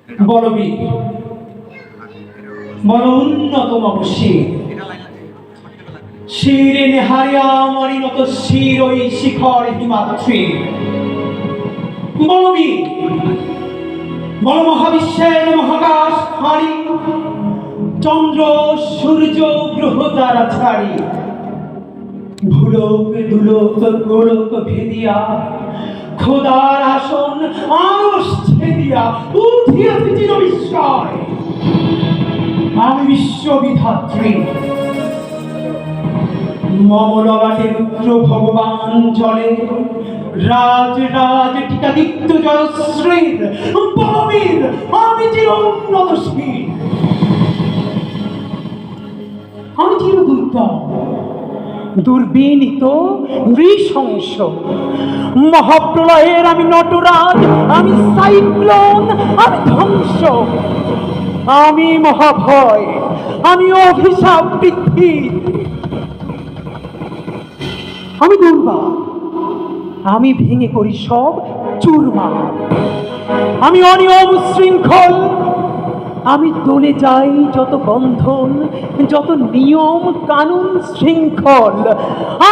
বলবীর, বল উন্নতম শির, শিরে নেহারিয়া মরিনত শির ওই শিখর হিমাদ্রি। বলবীর, বল মহাবিশ্বের মহাকাশ হারি, চন্দ্র সূর্য গ্রহ তারা ছাড়ি, ভুলোক দুলোক গোলক ভেদিয়া খোদার আসন আরশ ছেদিয়া উঠিয়াছে চির বিস্ময়। আমি বিশ্ববিধাত্রী, মম ললাটে রুদ্র ভগবান জলে রাজ রাজ টিকাদিত্য জয়শ্রীর। বলবীর, আমি চির উন্নতশীল, আমি চির দুর্দম, দুর্বিনীত, নৃশংস। মহাপ্রলয়ের আমি নটরাজ, আমি সাইক্লোন, আমি ধ্বংস, আমি মহাভয়, আমি অভিশাপ পৃথ্বী, আমি দুর্বার, আমি ভেঙে করি সব চুরমার, আমি অনিয়ম শৃঙ্খল, আমি দলে যাই যত বন্ধন, যত নিয়ম কানুন শৃঙ্খল,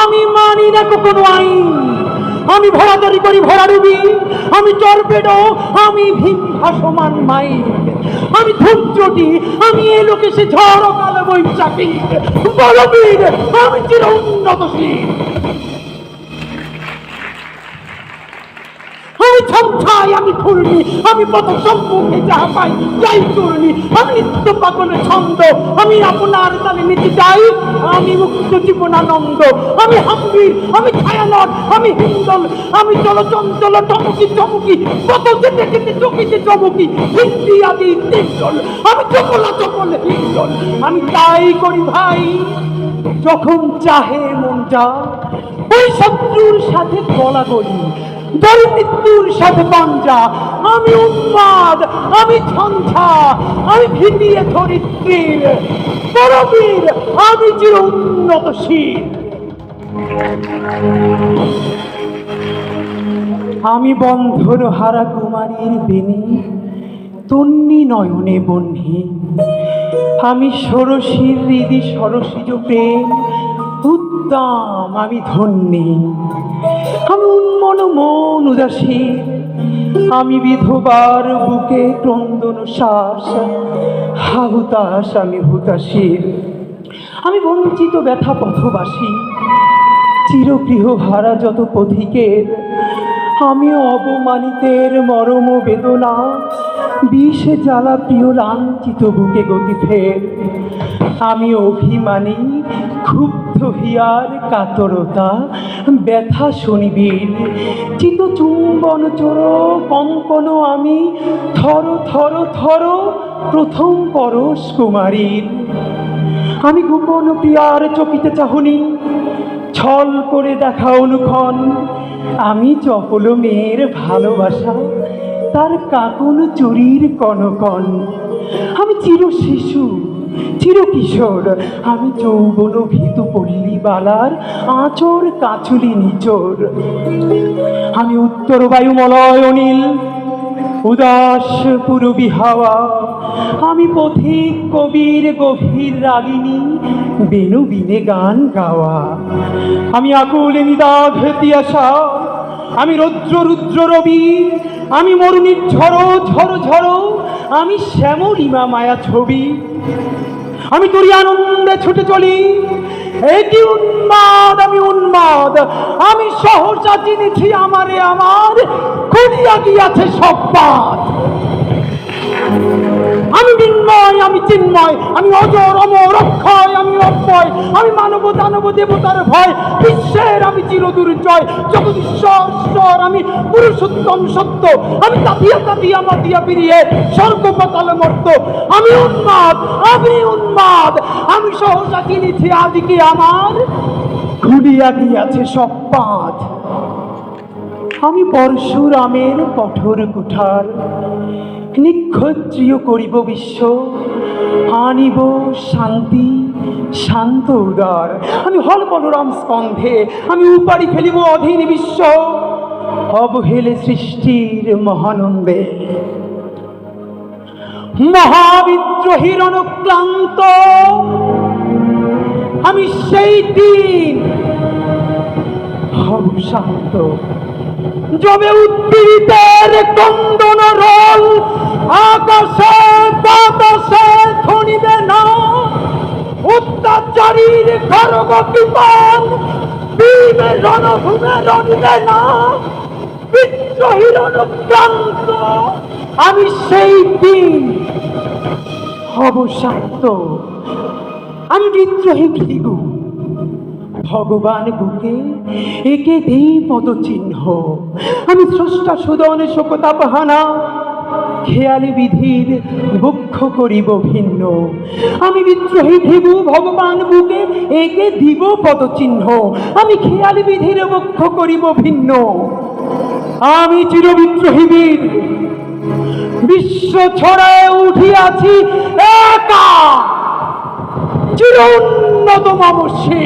আমি মানি না কোনো আইন, আমি ভরাদারি করি ভরাডুবি, আমি টর্পেডো, আমি ভীম ভাসমান মাইন, আমি ধূমচটি, আমি এ লোকে সে ঝড় কাল বৈশাখী। বলবীর, আমি চির উন্নতশীল, আমি ছমছাই, আমি ঘূর্ণি, আমি পথ সম্মুখে যাহা পাই যাই চূর্ণি, আমি নিত্য পাগলের ছন্দ, আমি আপনার তালে নিতে যাই, আমি মুক্ত জীবনানন্দ, আমি হাম্বির, আমি ছায়ানট, আমি হিন্দল, আমি চলচঞ্চল টমকি চমকি, কত যেতে যেতে চকিতে চমকি, হিন্দি আদি তিনজল, আমি চকলা চকল হিন্দল, আমি তাই করি ভাই যখন চাহে মন যা, ওই শত্রুর সাথে গলাগলি, দল মৃত্যুর সাথে পাঞ্জা, আমি উন্মাদ, আমি ঝঞ্ঝা, আমি ভিতিয়ে ধরিত্রীর। বলবীর, আমি চির উন্নতশীল, আমি বন্ধন হারা কুমারীর বেণী, তন্নি নয়নে বহ্নি, আমি ষোড়শীর হৃদি সরসিজ প্রেম উদ্দাম, আমি ধন্যী, আমি উন্মন মন উদাসী, আমি বিধবার বুকে ক্রন্দন শ্বাস, হাহুতাস, আমি হুতাশীর, আমি বঞ্চিত ব্যথা পথবাসী, চিরগৃহ হারা যত পথিকের, আমি অবমানিতের মরম বেদনা, বিষে জ্বালা প্রিয় লাঞ্ছিত বুকে গতি ফের, আমি অভিমানী ক্ষুব্ধ হিয়ার কাতরতা, ব্যথা শনিবীর, চিত চুম্বন চোর কঙ্কন, আমি থর থর থর প্রথম পরশ কুমারীর, আমি গোপন প্রিয়ার চকিতে চাহনি, ছল করে দেখা অনুক্ষণ, আমি চপল মেয়ের ভালোবাসা, তার কাকন চুরির কনকন, আমি চির শিশু, চির কিশোর, আমি যৌবন ভীতু পল্লী বালার আঁচর কাচুলি নিচোর, আমি উত্তর বায়ুমলয় অনিল, উদাস পূরবী হাওয়া, আমি পথিক কবির গভীর রাগিনী, বেনু বিনে গান গাওয়া, আমি আকুল নিদাঘ তিয়াসা, আমি রৌদ্র রুদ্র রবি, আমি মরুণীর ঝড়ো ঝড়ো ঝড়ো, আমি শ্যামলিমা মায়া ছবি, আমি তোরই আনন্দে ছুটে চলি, এটি উন্মাদ, আমি উন্মাদ, আমি সহসা চিনেছি আমারে আমার, খুলিয়া গিয়াছে সব বাদ, আমি বিন্ময়, আমি চিন্ময়, আমি অজর অমর অক্ষয়, আমি অক্ষয়, আমি মানব দানব দেবতার ভয়, বিশ্বের আমি চির দুর্জয়, জগদীশ্বর ঈশ্বর, আমি পুরুষোত্তম সত্য, আমি তাপিয়া তাপিয়া মাতিয়া পিরিয়ে স্বর্গ পাতাল মর্ত, আমি উন্মাদ, আমি উন্মাদ, আমি সহসা চিনেছি আদিকে আমার, খুলিয়া গিয়াছে সব পাঁচ, আমি পরশুরামের কঠোর কুঠার, নিক্ষত্রিয় করিব বিশ্ব, আনিব শান্তি শান্ত উদার, আমি হল বলরাম স্কন্ধে, আমি উপাড়ি ফেলিব অধীন বিশ্ব, অবহেলে সৃষ্টির মহানন্দে। মহাবিদ্রোহীর অনুক্লান্ত আমি সেই দিন হব শান্ত, যবে উদ্দীরিতের কন্দন রোল আকাশে বাতাসে ধ্বনিবে না, অত্যাচারীর খড়গ কৃপণ ভীমের রণভূমে রণিবে না, বিদ্রোহীর অনুক্রান্ত আমি সেই দিন হব শান্ত। আমি বিদ্রোহী ভৃগু, ভগবান বুকে একে দেই পদচিহ্ন, আমি স্রষ্টা সুদনে শোকতাপহানা খেয়ালি বিধির বক্ষ করিব ভিন্ন। আমি বিদ্রোহী ভৃগু, ভগবান বুকে একে দিব পদচিহ্ন, আমি খেয়ালি বিধির বক্ষ করিব ভিন্ন। আমি চিরবিদ্রোহী বীর, বিশ্ব ছড়ায় উঠিয়াছি একা, চির উন্নত মামসী।